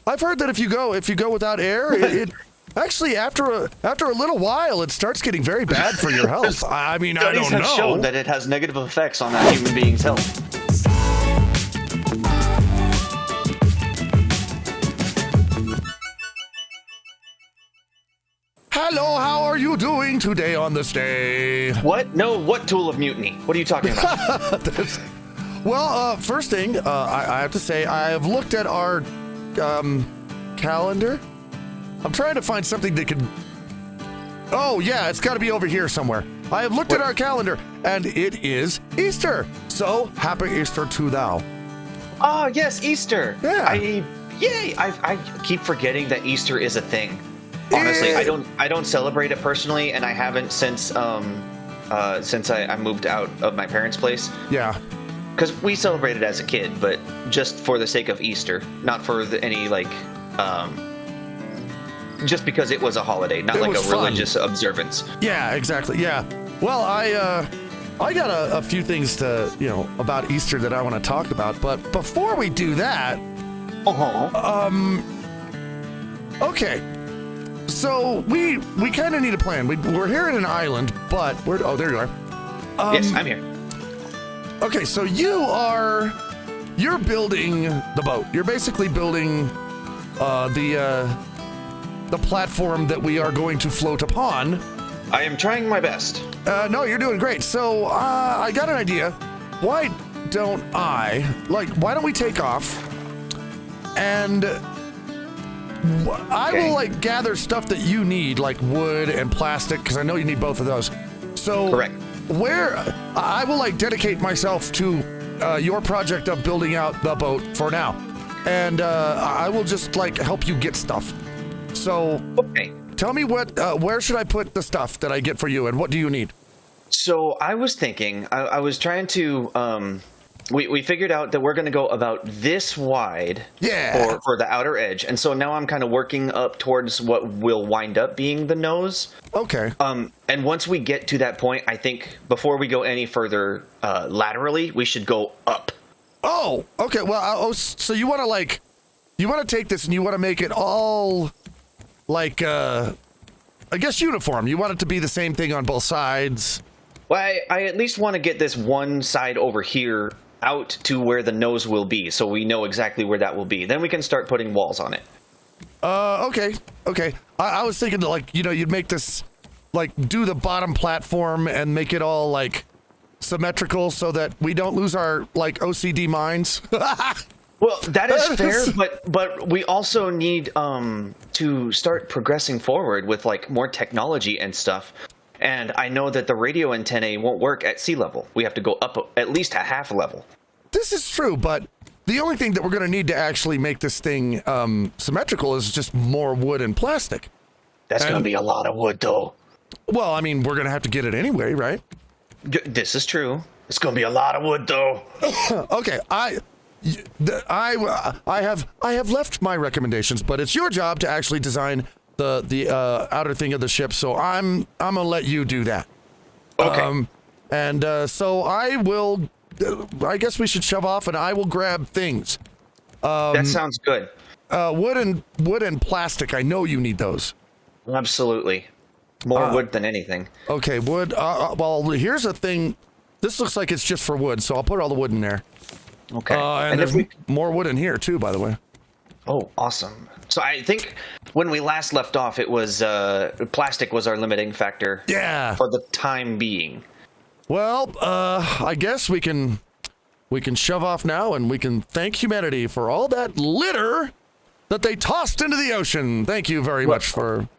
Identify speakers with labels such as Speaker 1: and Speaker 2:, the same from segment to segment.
Speaker 1: I've heard that if you go without air, it actually after a little while it starts getting very bad for your health. I mean, I don't know.
Speaker 2: Studies have shown that it has negative effects on that human being's health.
Speaker 1: Hello, how are you doing today on this day?
Speaker 2: What? No, what tool of mutiny? What are you talking about?
Speaker 1: Well, first thing, I have to say, I have looked at our calendar. I'm trying to find something that can... Oh, yeah, it's got to be over here somewhere. I have looked at our calendar, and it is Easter. So, happy Easter to thou.
Speaker 2: Oh, yes, Easter.
Speaker 1: Yeah.
Speaker 2: Yay! I keep forgetting that Easter is a thing. Honestly, I don't celebrate it personally, and I haven't since I moved out of my parents' place.
Speaker 1: Yeah.
Speaker 2: Because we celebrated as a kid, but just for the sake of Easter, not for any just because it was a holiday, not like a religious observance.
Speaker 1: Yeah, exactly. Yeah. Well, I got a few things to about Easter that I want to talk about, but before we do that, okay. So we kind of need a plan. We're here in an island, but there you are.
Speaker 2: Yes, I'm here.
Speaker 1: Okay, so you're building the boat. You're basically building the platform that we are going to float upon.
Speaker 2: I am trying my best.
Speaker 1: No, you're doing great. So I got an idea. Why don't we take off and I will gather stuff that you need, like wood and plastic, because I know you need both of those. So
Speaker 2: correct.
Speaker 1: Where I will dedicate myself to your project of building out the boat for now, and I will just help you get stuff. So
Speaker 2: okay,
Speaker 1: tell me where should I put the stuff that I get for you, and what do you need?
Speaker 2: So I was thinking, I was trying to we figured out that we're going to go about this wide for the outer edge. And so now I'm kind of working up towards what will wind up being the nose.
Speaker 1: Okay.
Speaker 2: And once we get to that point, I think before we go any further laterally, we should go up.
Speaker 1: Oh, okay. Well, so you want to take this and you want to make it all I guess uniform. You want it to be the same thing on both sides.
Speaker 2: Well, I at least want to get this one side over here out to where the nose will be, so we know exactly where that will be. Then we can start putting walls on it.
Speaker 1: Okay. I was thinking you'd make this do the bottom platform and make it all symmetrical so that we don't lose our OCD minds.
Speaker 2: Well, that is fair, but we also need to start progressing forward with more technology and stuff. And I know that the radio antennae won't work at sea level. We have to go up at least a half level.
Speaker 1: This is true, but the only thing that we're going to need to actually make this thing symmetrical is just more wood and plastic.
Speaker 2: That's going to be a lot of wood, though.
Speaker 1: Well, I mean, we're going to have to get it anyway, right?
Speaker 2: This is true. It's going to be a lot of wood, though.
Speaker 1: Okay, I have left my recommendations, but it's your job to actually design the outer thing of the ship, so I'm gonna let you do that.
Speaker 2: Okay.
Speaker 1: So I will. I guess we should shove off, and I will grab things.
Speaker 2: That sounds good.
Speaker 1: Wood and plastic. I know you need those.
Speaker 2: Absolutely. More wood than anything.
Speaker 1: Okay, wood. Well, here's a thing. This looks like it's just for wood, so I'll put all the wood in there.
Speaker 2: Okay.
Speaker 1: And there's more wood in here too, by the way.
Speaker 2: Oh, awesome. So I think when we last left off, it was plastic was our limiting factor.
Speaker 1: Yeah.
Speaker 2: For the time being.
Speaker 1: Well, I guess we can shove off now, and we can thank humanity for all that litter that they tossed into the ocean. Thank you very much for...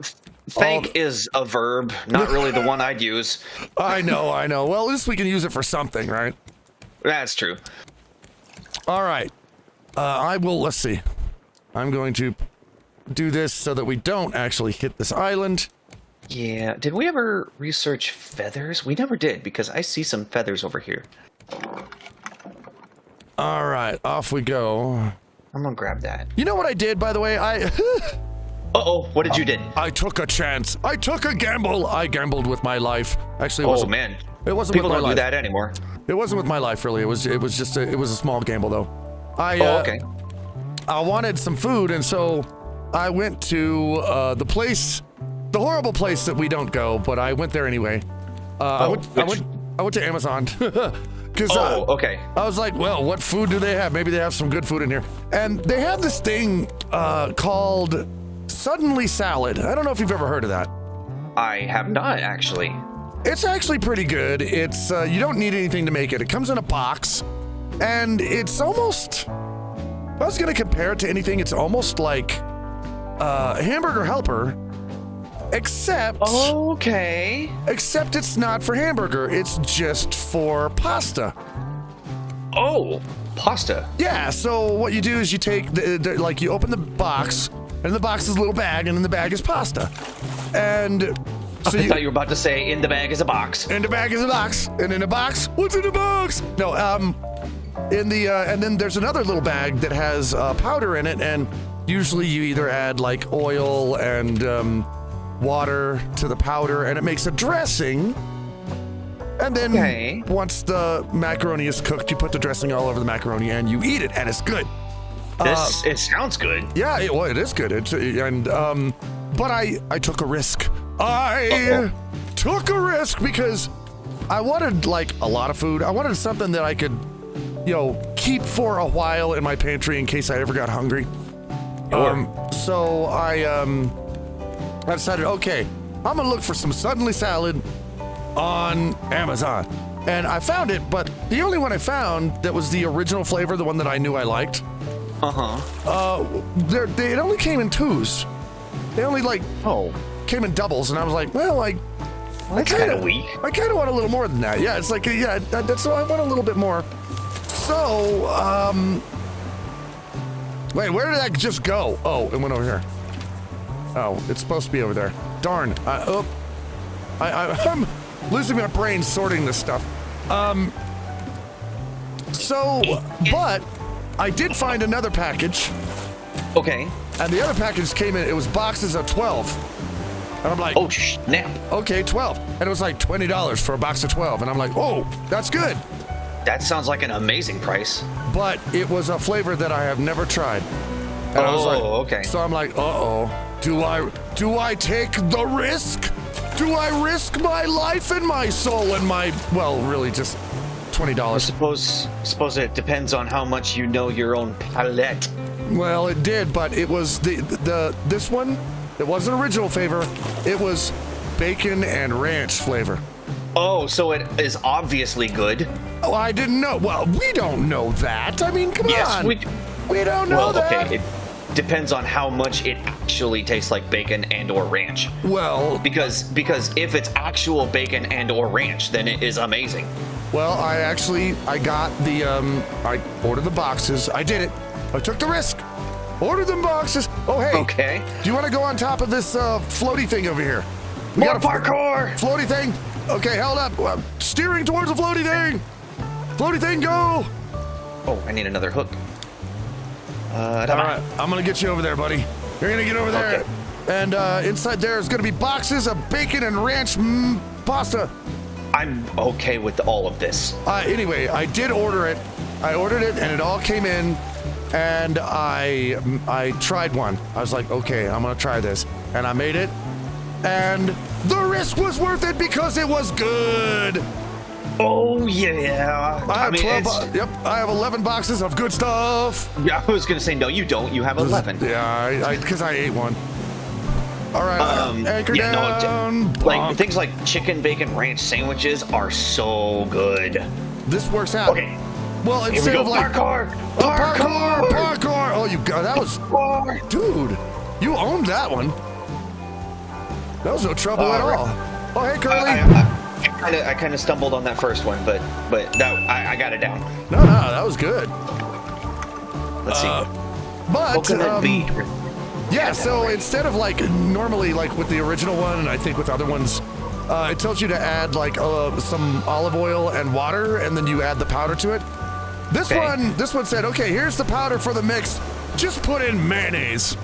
Speaker 2: Thank is a verb, not really the one I'd use.
Speaker 1: I know. Well, at least we can use it for something, right?
Speaker 2: That's true.
Speaker 1: All right. Let's see. I'm going to do this so that we don't actually hit this island.
Speaker 2: Yeah. Did we ever research feathers? We never did, because I see some feathers over here.
Speaker 1: All right. Off we go.
Speaker 2: I'm going to grab that.
Speaker 1: You know what I did, by the way?
Speaker 2: Uh-oh. What did you do?
Speaker 1: I took a chance. I took a gamble. I gambled with my life. Actually, it
Speaker 2: man.
Speaker 1: It wasn't
Speaker 2: People
Speaker 1: with my
Speaker 2: don't
Speaker 1: life.
Speaker 2: do that anymore.
Speaker 1: It wasn't with my life, really. It was just a small gamble, though.
Speaker 2: Okay.
Speaker 1: I wanted some food, and so I went to the horrible place that we don't go, but I went there anyway. I went to Amazon. Because
Speaker 2: okay.
Speaker 1: I was like, well, what food do they have? Maybe they have some good food in here. And they have this thing called Suddenly Salad. I don't know if you've ever heard of that.
Speaker 2: I have not, actually.
Speaker 1: It's actually pretty good. It's you don't need anything to make it. It comes in a box, and it's almost, if I was going to compare it to anything, it's almost like Hamburger Helper, except it's not for hamburger. It's just for pasta.
Speaker 2: Oh, pasta.
Speaker 1: Yeah, so what you do is you take you open the box, and in the box is a little bag, and in the bag is pasta. And so
Speaker 2: I thought you were about to say in the bag is a box.
Speaker 1: In the bag is a box, and in a box, what's in the box? No, in the and then there's another little bag that has powder in it, and usually you either add like oil and water to the powder, and it makes a dressing. And then once the macaroni is cooked, you put the dressing all over the macaroni and you eat it, and it's good.
Speaker 2: It sounds good.
Speaker 1: Yeah, it is good. But I took a risk. I took a risk because I wanted like a lot of food. I wanted something that I could, keep for a while in my pantry in case I ever got hungry. So I decided, okay, I'm gonna look for some Suddenly Salad on Amazon. And I found it, but the only one I found that was the original flavor, the one that I knew I liked. It only came in twos. They only came in doubles, and I was like, well,
Speaker 2: that's kind of weak.
Speaker 1: I kind of want a little more than that. Yeah, it's like, so I want a little bit more. So, wait, where did that just go? Oh, it went over here. Oh, it's supposed to be over there. Darn. I'm losing my brain sorting this stuff. But I did find another package.
Speaker 2: Okay.
Speaker 1: And the other package came in, it was boxes of 12. And I'm like,
Speaker 2: oh, snap.
Speaker 1: Okay, 12. And it was like $20 for a box of 12. And I'm like, oh, that's good.
Speaker 2: That sounds like an amazing price.
Speaker 1: But it was a flavor that I have never tried. And I was like,
Speaker 2: okay.
Speaker 1: So I'm like, do I take the risk? Do I risk my life and my soul and really just $20?
Speaker 2: I suppose it depends on how much you know your own palate.
Speaker 1: Well, it did, but it was this one. It wasn't original flavor. It was bacon and ranch flavor.
Speaker 2: Oh, so it is obviously good.
Speaker 1: Oh, I didn't know. Well, we don't know that. I mean, come on. We don't know that.
Speaker 2: Okay. It depends on how much it actually tastes like bacon and or ranch.
Speaker 1: Well,
Speaker 2: because if it's actual bacon and or ranch, then it is amazing.
Speaker 1: Well, I got the I ordered the boxes. I did it. I took the risk. Ordered them boxes. Oh, hey.
Speaker 2: Okay.
Speaker 1: Do you want to go on top of this floaty thing over here?
Speaker 2: We got a parkour.
Speaker 1: Floaty thing. Okay, hold up. Steering towards the floaty thing. Floaty thing, go.
Speaker 2: Oh, I need another hook.
Speaker 1: All right, I'm gonna get you over there, buddy. You're gonna get over there.
Speaker 2: Okay.
Speaker 1: And inside there is gonna be boxes of bacon and ranch pasta.
Speaker 2: I'm okay with all of this.
Speaker 1: Anyway, I did order it. I ordered it, and it all came in. And I tried one. I was like, okay, I'm gonna try this. And I made it. And the risk was worth it because it was good.
Speaker 2: Oh, yeah.
Speaker 1: I have 11 boxes of good stuff.
Speaker 2: Yeah, I was gonna say, no, you don't. You have 11.
Speaker 1: Yeah, because I ate one. All right, anchor down.
Speaker 2: Like things like chicken bacon ranch sandwiches are so good.
Speaker 1: This works out.
Speaker 2: Okay.
Speaker 1: Well, instead of like
Speaker 2: parkour.
Speaker 1: Oh, you got that was dude. You owned that one. That was no trouble at all. Oh, hey, Curly.
Speaker 2: I kind of stumbled on that first one, but that I got it down.
Speaker 1: No, that was good.
Speaker 2: Let's see.
Speaker 1: But
Speaker 2: what can it be?
Speaker 1: Yeah, so instead of like normally like with the original one, and I think with other ones, it tells you to add like some olive oil and water, and then you add the powder to it. This one said, okay, here's the powder for the mix. Just put in mayonnaise.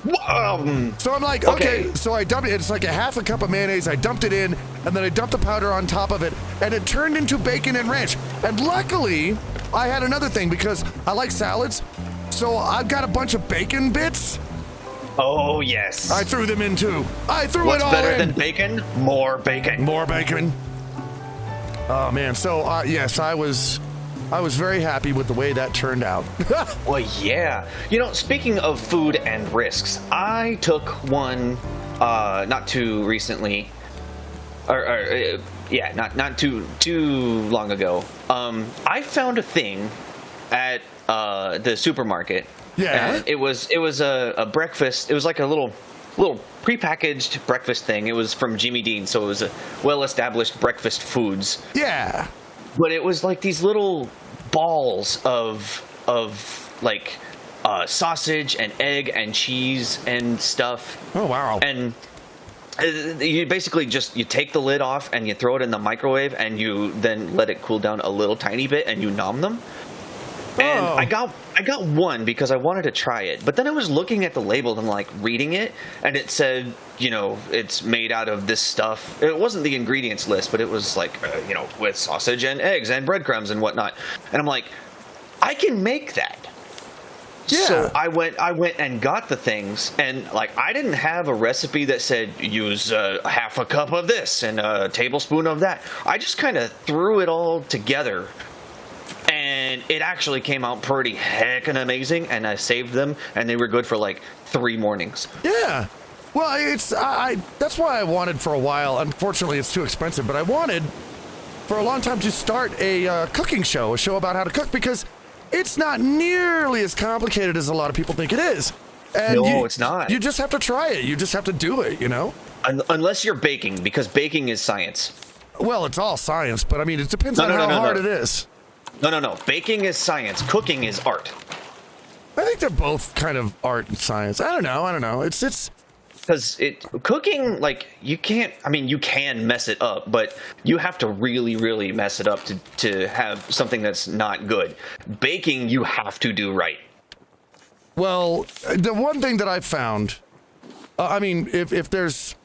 Speaker 1: So I'm like, okay. So I dumped it. It's like a half a cup of mayonnaise. I dumped it in, and then I dumped the powder on top of it, and it turned into bacon and ranch. And luckily, I had another thing because I like salads. So I've got a bunch of bacon bits.
Speaker 2: Oh yes.
Speaker 1: I threw them in too. I threw
Speaker 2: What's
Speaker 1: it all
Speaker 2: better
Speaker 1: in.
Speaker 2: than bacon? More bacon.
Speaker 1: More bacon. Oh man. So yes, I was very happy with the way that turned out.
Speaker 2: Well, yeah. You know, speaking of food and risks, I took one not too recently, not too long ago. I found a thing at the supermarket.
Speaker 1: Yeah.
Speaker 2: And it was a breakfast. It was like a little prepackaged breakfast thing. It was from Jimmy Dean, so it was a well-established breakfast foods.
Speaker 1: Yeah.
Speaker 2: But it was like these little balls of like sausage and egg and cheese and stuff.
Speaker 1: Oh wow.
Speaker 2: And you basically you take the lid off and you throw it in the microwave and you then let it cool down a little tiny bit and you nom them. And I got one because I wanted to try it, but then I was looking at the label and like reading it, and it said, it's made out of this stuff. It wasn't the ingredients list, but it was like, with sausage and eggs and breadcrumbs and whatnot. And I'm like, I can make that.
Speaker 1: Yeah.
Speaker 2: So I went and got the things, and like I didn't have a recipe that said use half a cup of this and a tablespoon of that. I just kind of threw it all together. And it actually came out pretty heckin' amazing, and I saved them, and they were good for like 3 mornings.
Speaker 1: Yeah. Well, that's why I wanted for a while. Unfortunately, it's too expensive, but I wanted for a long time to start a cooking show, a show about how to cook, because it's not nearly as complicated as a lot of people think it is. And
Speaker 2: no, it's not.
Speaker 1: You just have to try it. You just have to do it,
Speaker 2: Unless you're baking, because baking is science.
Speaker 1: Well, it's all science, but I mean, it depends on how hard it is.
Speaker 2: No. Baking is science. Cooking is art.
Speaker 1: I think they're both kind of art and science. I don't know. It's
Speaker 2: because cooking, like, you can't. I mean, you can mess it up, but you have to really, really mess it up to have something that's not good. Baking, you have to do right.
Speaker 1: Well, the one thing that I found, I mean, if there's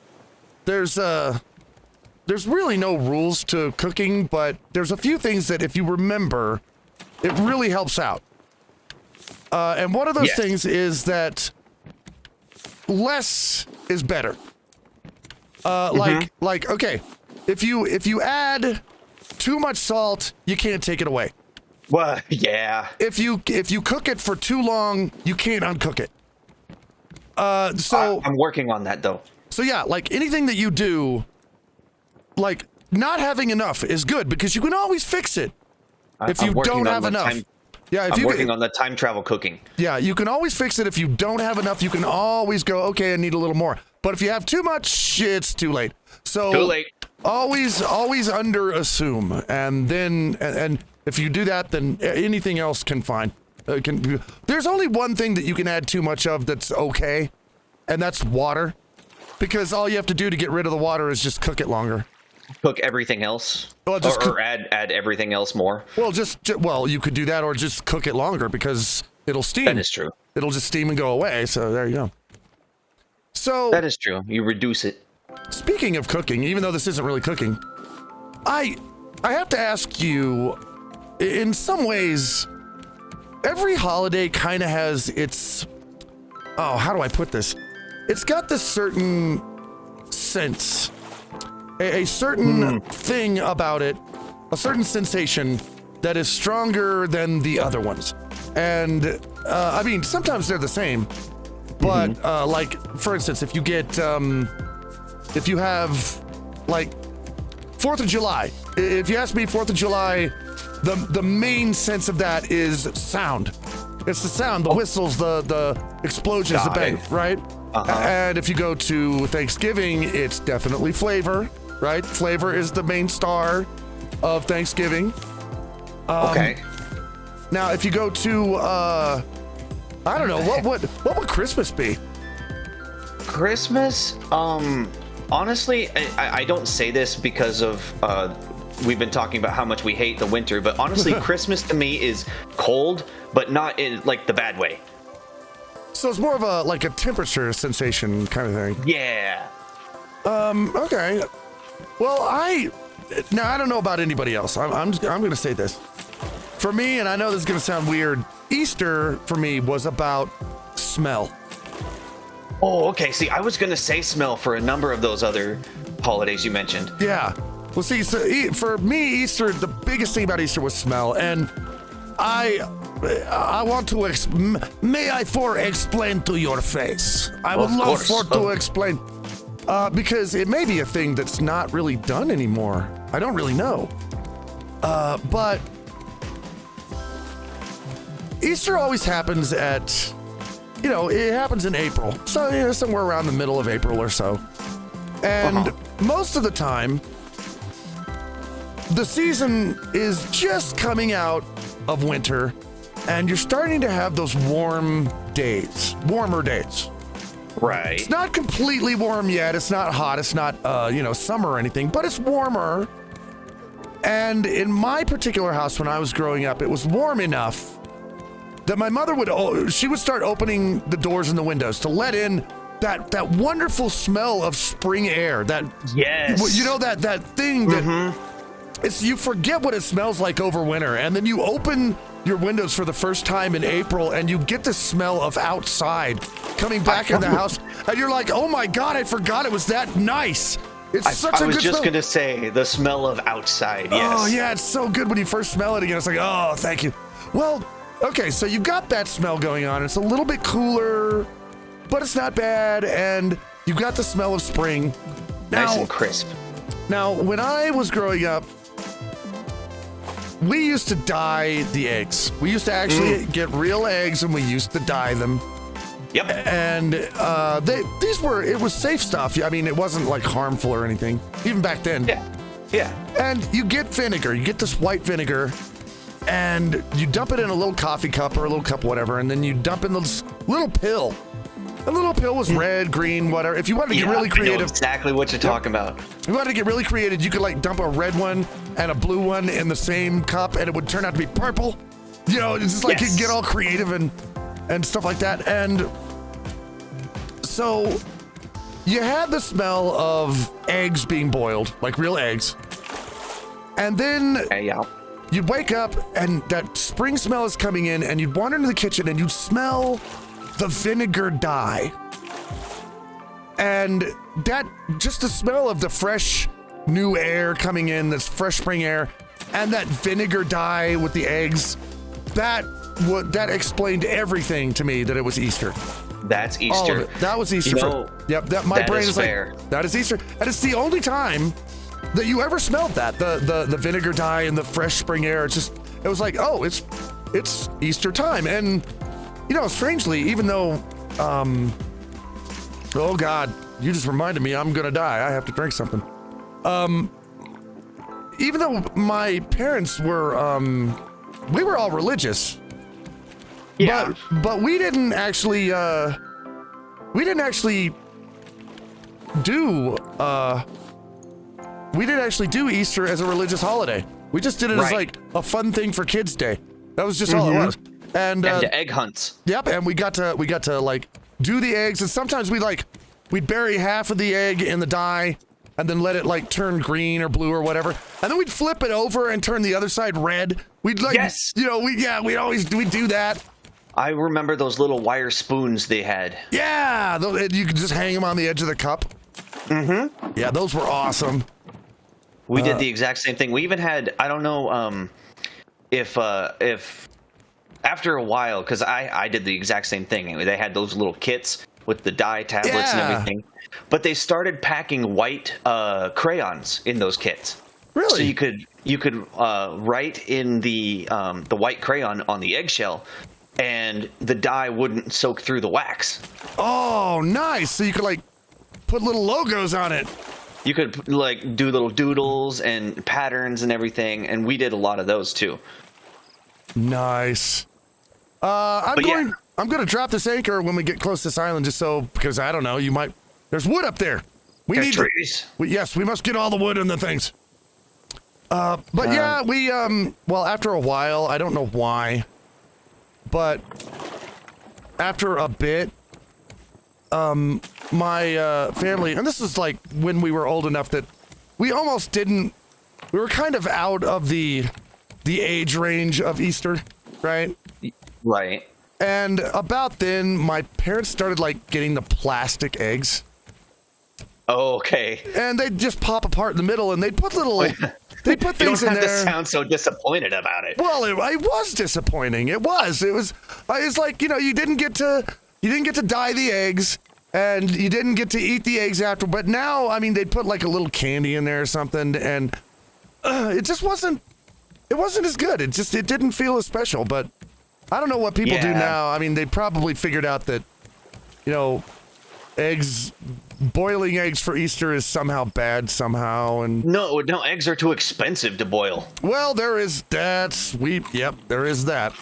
Speaker 1: really no rules to cooking, but there's a few things that if you remember, it really helps out. And one of those things is that less is better. Like, okay, if you add too much salt, you can't take it away.
Speaker 2: Well, yeah.
Speaker 1: If you cook it for too long, you can't uncook it. So
Speaker 2: I'm working on that though.
Speaker 1: So yeah, like anything that you do, like not having enough is good because you can always fix it if you don't have enough.
Speaker 2: I'm working on the time travel cooking.
Speaker 1: Yeah, you can always fix it if you don't have enough. You can always go, okay, I need a little more. But if you have too much, it's too late. So
Speaker 2: too late.
Speaker 1: Always under assume, and then and if you do that, then anything else can fine. There's only one thing that you can add too much of that's okay, and that's water, because all you have to do to get rid of the water is just cook it longer.
Speaker 2: Cook everything else, or add everything else more.
Speaker 1: Well, you could do that, or just cook it longer because it'll steam.
Speaker 2: That is true.
Speaker 1: It'll just steam and go away. So there you go. So
Speaker 2: that is true. You reduce it.
Speaker 1: Speaking of cooking, even though this isn't really cooking, I have to ask you. In some ways, every holiday kind of has its. Oh, how do I put this? It's got this certain sense. A certain thing about it, a certain sensation that is stronger than the other ones. And, I mean, sometimes they're the same, but, like, for instance, if you have, like, 4th of July, if you ask me 4th of July, the main sense of that is sound. It's the sound, the whistles, the explosions, the bang, right? And if you go to Thanksgiving, it's definitely flavor. Right? Flavor is the main star of Thanksgiving.
Speaker 2: Okay.
Speaker 1: Now, if you go to, I don't know, what would Christmas be?
Speaker 2: Christmas? Honestly, I don't say this because of, we've been talking about how much we hate the winter, but honestly, Christmas to me is cold, but not in, like, the bad way.
Speaker 1: So it's more of a temperature sensation kind of thing.
Speaker 2: Yeah.
Speaker 1: Okay. Well, I don't know about anybody else. I'm going to say this. For me, and I know this is going to sound weird, Easter for me was about smell.
Speaker 2: Oh, okay. See, I was gonna say smell for a number of those other holidays you mentioned.
Speaker 1: Yeah. Well, see, so for me, Easter, the biggest thing about Easter was smell, and I want to may I explain to your face. I would love to explain because it may be a thing that's not really done anymore. I don't really know, but Easter always happens at, it happens in April, so somewhere around the middle of April or so, and most of the time, the season is just coming out of winter, and you're starting to have those warmer days.
Speaker 2: Right.
Speaker 1: It's not completely warm yet. It's not hot. It's not, summer or anything, but it's warmer. And in my particular house when I was growing up, it was warm enough that my mother would start opening the doors and the windows to let in that wonderful smell of spring air. That thing that you forget what it smells like over winter, and then you open your windows for the first time in April and you get the smell of outside coming back in the house, and you're like, oh my God, I forgot it was that nice. It's such a good smell. I was just
Speaker 2: gonna say the smell of outside. Yes.
Speaker 1: Oh yeah, it's so good when you first smell it again. It's like, oh, thank you. Well, okay, so you've got that smell going on. It's a little bit cooler, but it's not bad, and you've got the smell of spring.
Speaker 2: Nice and crisp.
Speaker 1: Now, when I was growing up, we used to dye the eggs. We used to actually get real eggs, and we used to dye them.
Speaker 2: Yep.
Speaker 1: And it was safe stuff. I mean, it wasn't like harmful or anything, even back then.
Speaker 2: Yeah.
Speaker 1: And you get vinegar. You get this white vinegar, and you dump it in a little coffee cup or a little cup, whatever, and then you dump in this little pill. A little pill was red, green, whatever. If you wanted to get really creative,
Speaker 2: I know exactly what you're talking about.
Speaker 1: If you wanted to get really creative, you could dump a red one and a blue one in the same cup, and it would turn out to be purple. It's just like you get all creative and stuff like that. And so you had the smell of eggs being boiled, like real eggs. And then you'd wake up and that spring smell is coming in, and you'd wander into the kitchen and you'd smell the vinegar dye. And that, just the smell of the fresh new air coming in, this fresh spring air, and that vinegar dye with the eggs, that explained everything to me that it was Easter.
Speaker 2: That's Easter.
Speaker 1: All of it. That was Easter. My brain is fair. Like, that is Easter. And it's the only time that you ever smelled that, the vinegar dye and the fresh spring air. It was like, oh, it's Easter time. And strangely, even though, oh God, you just reminded me I'm gonna die. I have to drink something. Even though my parents were, we were all religious.
Speaker 2: Yeah.
Speaker 1: But we didn't actually do Easter as a religious holiday. We just did it as like a fun thing for Kids' Day. That was just all it was. And
Speaker 2: the egg hunts.
Speaker 1: Yep, and we got to like do the eggs, and sometimes we'd bury half of the egg in the dye and then let it like turn green or blue or whatever. And then we'd flip it over and turn the other side red. We'd like we'd do that.
Speaker 2: I remember those little wire spoons they had.
Speaker 1: Yeah, you could just hang them on the edge of the cup. Mm-hmm. Yeah, those were awesome.
Speaker 2: We did the exact same thing. We even had, I don't know if after a while, because I did the exact same thing. They had those little kits with the dye tablets and everything. But they started packing white crayons in those kits.
Speaker 1: Really?
Speaker 2: So you could write in the white crayon on the eggshell, and the dye wouldn't soak through the wax.
Speaker 1: Oh, nice! So you could like put little logos on it.
Speaker 2: You could like do little doodles and patterns and everything, and we did a lot of those too.
Speaker 1: Nice. I'm going to drop this anchor when we get close to this island, because I don't know, there's wood up there. We need
Speaker 2: trees.
Speaker 1: Yes, we must get all the wood and the things. Well, after a while, I don't know why, but after a bit, my family, and this is like when we were old enough that we almost didn't, we were kind of out of the the age range of Easter, right?
Speaker 2: Right.
Speaker 1: And about then, my parents started like getting the plastic eggs.
Speaker 2: Oh, okay.
Speaker 1: And they'd just pop apart in the middle, and they'd put little, they put
Speaker 2: You
Speaker 1: things
Speaker 2: don't
Speaker 1: in
Speaker 2: have to
Speaker 1: there.
Speaker 2: sound so disappointed about it.
Speaker 1: Well, it was disappointing. It was. It's like, you know, you didn't get to dye the eggs, and you didn't get to eat the eggs after. But now, I mean, they'd put like a little candy in there or something, and it just wasn't. It wasn't as good. It didn't feel as special. But I don't know what people do now. I mean, they probably figured out that, you know, boiling eggs for Easter is somehow bad somehow, and
Speaker 2: No, eggs are too expensive to boil.
Speaker 1: well, there is that. Yep, there is that.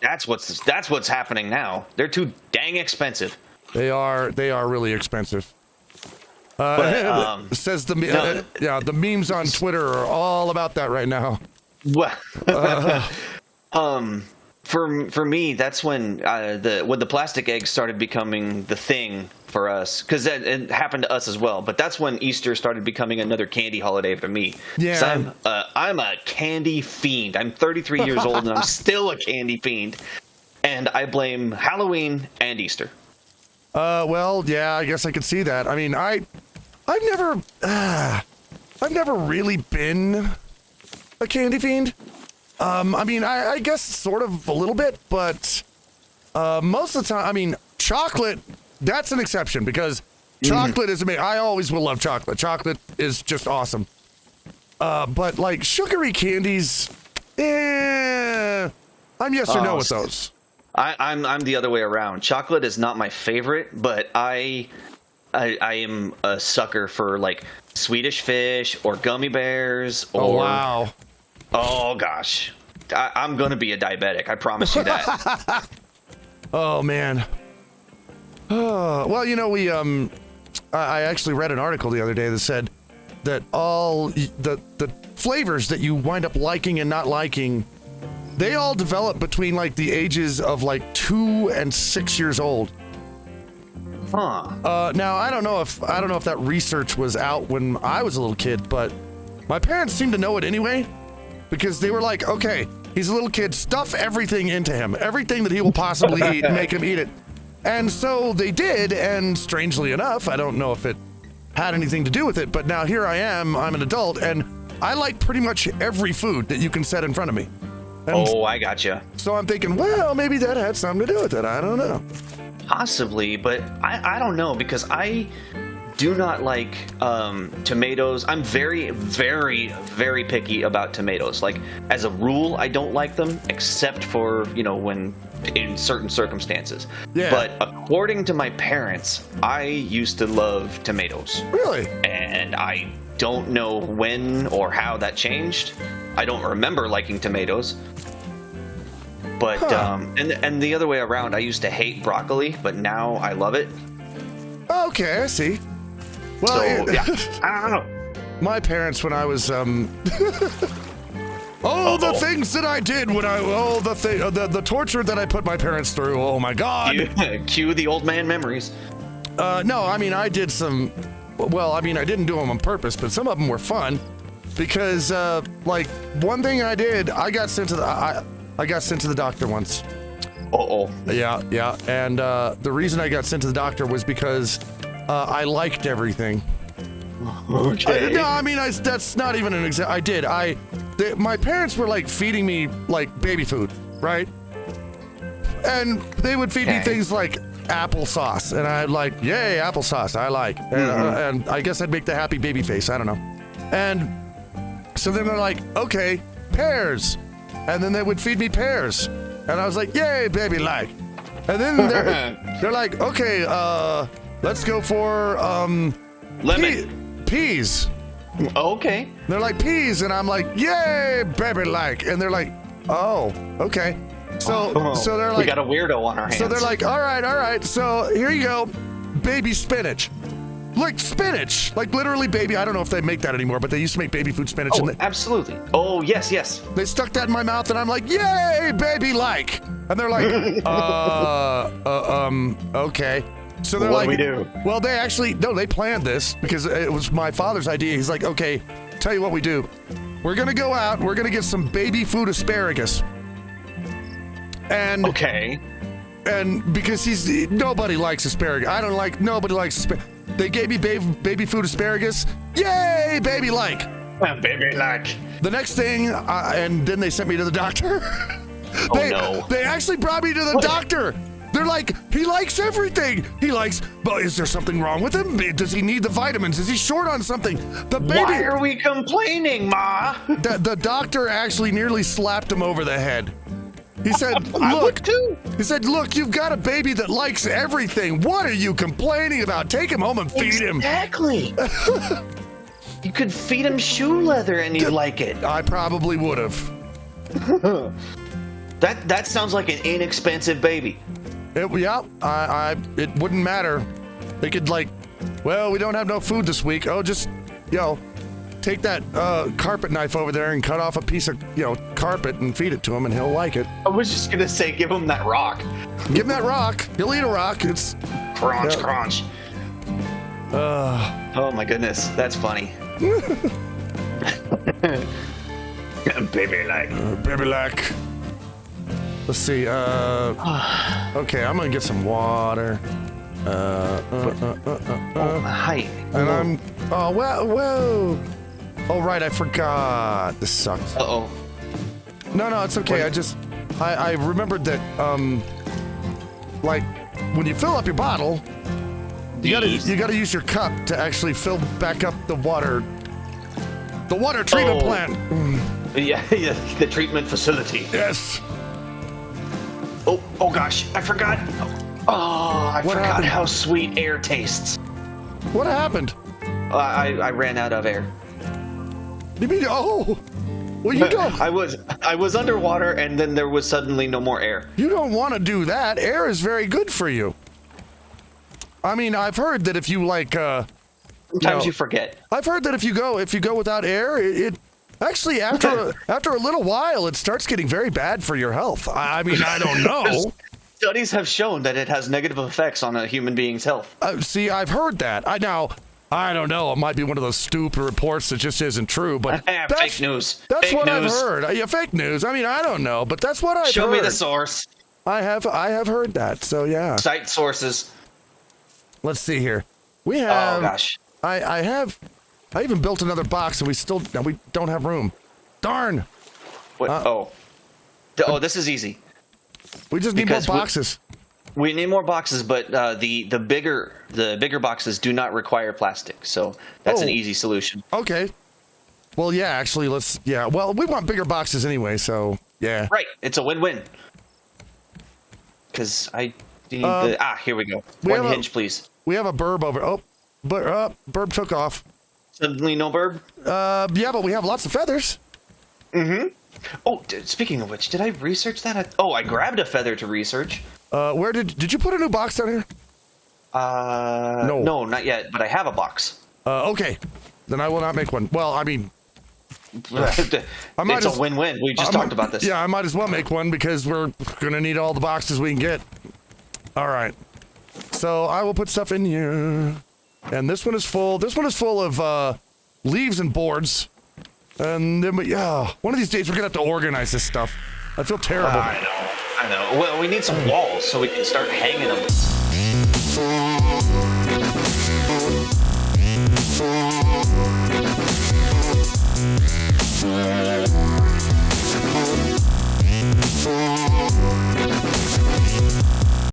Speaker 2: That's what's happening now. They're too dang expensive.
Speaker 1: They are really expensive.
Speaker 2: But,
Speaker 1: Says the memes on Twitter are all about that right now.
Speaker 2: Well, for me, that's when the plastic eggs started becoming the thing for us, because it happened to us as well. But that's when Easter started becoming another candy holiday for me.
Speaker 1: Yeah.
Speaker 2: 'Cause I'm a candy fiend. I'm 33 years old and I'm still a candy fiend, and I blame Halloween and Easter.
Speaker 1: Well, yeah, I guess I could see that. I mean, I've never really been a candy fiend. I mean, I guess sort of a little bit, but most of the time, I mean, chocolate, that's an exception, because chocolate is amazing. I always will love chocolate. Chocolate is just awesome. But like sugary candies, I'm yes or no with those.
Speaker 2: I'm the other way around. Chocolate is not my favorite, but I am a sucker for like Swedish Fish or gummy bears. Or,
Speaker 1: Oh, wow.
Speaker 2: Oh gosh, I'm gonna be a diabetic. I promise you that.
Speaker 1: Oh, man. Well, you know, I actually read an article the other day that said that all the flavors that you wind up liking and not liking, they all develop between like the ages of like 2 and 6 years old.
Speaker 2: Huh.
Speaker 1: Now I don't know if that research was out when I was a little kid, but my parents seemed to know it anyway, because they were like, okay, he's a little kid, stuff everything into him, everything that he will possibly eat, make him eat it. And so they did, and strangely enough, I don't know if it had anything to do with it, but now here I am, I'm an adult, and I like pretty much every food that you can set in front of me. And
Speaker 2: I gotcha.
Speaker 1: so I'm thinking, well, maybe that had something to do with it. I don't know.
Speaker 2: Possibly, but I don't know, because I do not like tomatoes. I'm very, very, very picky about tomatoes. Like, as a rule, I don't like them, except for, when in certain circumstances.
Speaker 1: Yeah.
Speaker 2: But according to my parents, I used to love tomatoes.
Speaker 1: Really?
Speaker 2: And I don't know when or how that changed. I don't remember liking tomatoes. But, and the other way around, I used to hate broccoli, but now I love it.
Speaker 1: Okay, I see. Well,
Speaker 2: So, yeah, I don't know.
Speaker 1: my parents, when I was the things that I did when the torture that I put my parents through. Oh my God.
Speaker 2: Cue the old man memories.
Speaker 1: No, I mean I did some. Well, I mean I didn't do them on purpose, but some of them were fun, because like one thing I did, I got sent to the doctor once. Yeah, and the reason I got sent to the doctor was because I liked everything.
Speaker 2: Okay.
Speaker 1: No, I mean that's not even an example. I did. My parents were like feeding me like baby food, right? And they would feed me things like applesauce, and I'd like, yay, applesauce, I like. And I guess I'd make the happy baby face. I don't know. And so then they're like, okay, pears, and then they would feed me pears, and I was like, yay, baby like. And then they're like, okay, let's go for
Speaker 2: Lemon.
Speaker 1: Peas.
Speaker 2: Okay.
Speaker 1: They're like peas, and I'm like, yay, baby like. And they're like, oh, okay. So they're like,
Speaker 2: we got a weirdo on our hands.
Speaker 1: so they're like, all right. So here you go, baby spinach. Like spinach, like literally baby. I don't know if they make that anymore, but they used to make baby food spinach.
Speaker 2: Oh,
Speaker 1: And
Speaker 2: absolutely. Oh, yes.
Speaker 1: they stuck that in my mouth, and I'm like, yay, baby like. And they're like, okay. So they're
Speaker 2: What
Speaker 1: like,
Speaker 2: do we do?
Speaker 1: Well, they planned this because it was my father's idea. He's like, okay, tell you what we do. We're gonna go out. We're gonna get some baby food asparagus. And
Speaker 2: Okay.
Speaker 1: and because nobody likes asparagus. Nobody likes asparagus. They gave me baby food asparagus. Yay, baby like.
Speaker 2: Baby like.
Speaker 1: The next thing, and then they sent me to the doctor.
Speaker 2: No.
Speaker 1: They actually brought me to the doctor. They're like, he likes everything. But is there something wrong with him? Does he need the vitamins? Is he short on something? The baby.
Speaker 2: Why are we complaining, Ma?
Speaker 1: The doctor actually nearly slapped him over the head. He said,
Speaker 2: I would
Speaker 1: look,
Speaker 2: too.
Speaker 1: he said, look, you've got a baby that likes everything. What are you complaining about? Take him home and feed him.
Speaker 2: Exactly. You could feed him shoe leather and he'd like it.
Speaker 1: I probably would have.
Speaker 2: That sounds like an inexpensive baby.
Speaker 1: It wouldn't matter. They could we don't have no food this week. Oh, just, take that carpet knife over there and cut off a piece of, carpet and feed it to him and he'll like it.
Speaker 2: I was just gonna say, give him that rock.
Speaker 1: Give him that rock. He'll eat a rock. It's
Speaker 2: Crunch, crunch. Oh my goodness, that's funny. Baby like.
Speaker 1: baby lack. Let's see. Okay, I'm gonna get some water.
Speaker 2: Hi.
Speaker 1: And whoa. Oh, right, I forgot. This sucks.
Speaker 2: Uh-oh.
Speaker 1: No, it's okay. I remembered that, when you fill up your bottle, you gotta use your cup to actually fill back up the water treatment plant.
Speaker 2: Yeah, the treatment facility.
Speaker 1: Yes.
Speaker 2: Oh gosh, I forgot. I forgot
Speaker 1: happened?
Speaker 2: how sweet air tastes.
Speaker 1: What happened?
Speaker 2: I ran out of air.
Speaker 1: You mean, well, you don't.
Speaker 2: I was underwater, and then there was suddenly no more air.
Speaker 1: You don't want to do that. Air is very good for you. I mean, I've heard that if you
Speaker 2: Sometimes you forget.
Speaker 1: I've heard that if you go without air, it actually after a little while it starts getting very bad for your health. I mean, I don't know.
Speaker 2: Studies have shown that it has negative effects on a human being's health.
Speaker 1: See, I've heard that. I don't know. It might be one of those stupid reports that just isn't true, but
Speaker 2: fake news.
Speaker 1: That's
Speaker 2: fake
Speaker 1: what
Speaker 2: news.
Speaker 1: I've heard. Yeah, fake news. I mean, I don't know, but that's what I've heard.
Speaker 2: Show me the source.
Speaker 1: I have heard that. So yeah.
Speaker 2: Cite sources.
Speaker 1: Let's see here. We have.
Speaker 2: Oh gosh.
Speaker 1: I even built another box, and we don't have room. Darn.
Speaker 2: What? This is easy.
Speaker 1: We just need more boxes.
Speaker 2: We need more boxes, but the bigger boxes do not require plastic, so that's an easy solution.
Speaker 1: Okay. Well, yeah, actually, well, we want bigger boxes anyway, so yeah.
Speaker 2: Right, it's a win-win. Because I need here we go. One hinge, please.
Speaker 1: We have a burb over. Burb took off.
Speaker 2: Suddenly no burb?
Speaker 1: Yeah, but we have lots of feathers.
Speaker 2: Mm-hmm. Oh, speaking of which, did I research that? I grabbed a feather to research.
Speaker 1: Where did you put a new box down here?
Speaker 2: No, not yet, but I have a box.
Speaker 1: Okay. Then I will not make one. Well, I mean,
Speaker 2: it's a win-win. We just talked about this.
Speaker 1: Yeah, I might as well make one because we're gonna need all the boxes we can get. All right. So I will put stuff in here, and this one is full. This one is full of leaves and boards, and then one of these days we're gonna have to organize this stuff. I feel terrible.
Speaker 2: I know. Well, we need some walls so we can start hanging them.